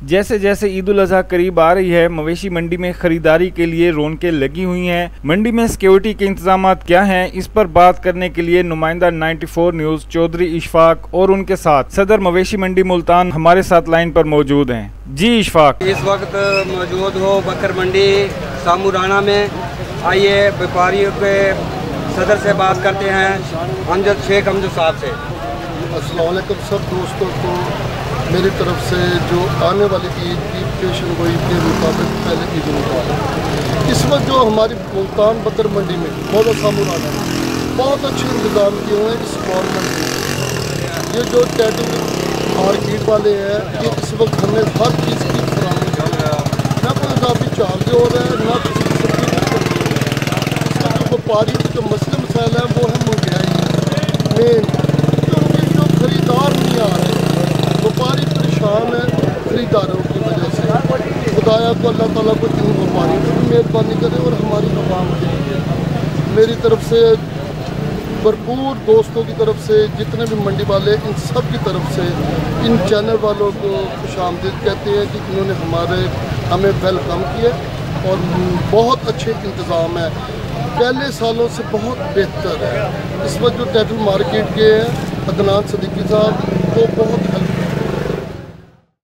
जैसे जैसे ईद उल अजहा करीब आ रही है, मवेशी मंडी में खरीदारी के लिए रौनकें लगी हुई हैं। मंडी में सिक्योरिटी के इंतजाम क्या हैं, इस पर बात करने के लिए नुमाइंदा 94 न्यूज़ चौधरी इशफाक और उनके साथ सदर मवेशी मंडी मुल्तान हमारे साथ लाइन पर मौजूद हैं। जी इशफाक, इस वक्त मौजूद हो बकर मंडी सामूराना में। आइए व्यापारियों के सदर से बात करते हैं, अमजद शेख अमजद साहब से। अस्सलाम वालेकुम सब दोस्तों को मेरी तरफ से जो आने वाली ईद की पेशन गोई के मुताबिक पहले ईद मुबारक। इस वक्त जो हमारी मुल्तान बकर मंडी में बहुत सामूराना बहुत अच्छे इंतजाम किए हुए हैं इस गवर्नमेंट ने। ये जो टैटू मार्केट वाले हैं, ये इस वक्त हमें हर चीज़ की फराहमी कर रहा है, ना कोई इजाफी चार्ज हो रहा है, ना किसी किस्म की जो व्यापारी के जो मसले मसाइल हैं वो है महंगाई मेन, क्योंकि जो खरीदार नहीं आ रहे, व्यापारी परेशान है खरीदारों की वजह से। खुदाया को अल्लाह ताला को इन व्यापारी को भी मेहरबानी करे और हमारी आवाम के लिए मेरी तरफ से भरपूर दोस्तों की तरफ से जितने भी मंडी वाले इन सब की तरफ से इन चैनल वालों को खुशामदीद कहते हैं कि इन्होंने हमें वेलकम किया और बहुत अच्छे इंतज़ाम है, पहले सालों से बहुत बेहतर है। इस वक्त जो टैटू मार्केट के हैं अदनान सदीकी साहब वो बहुत हेल्प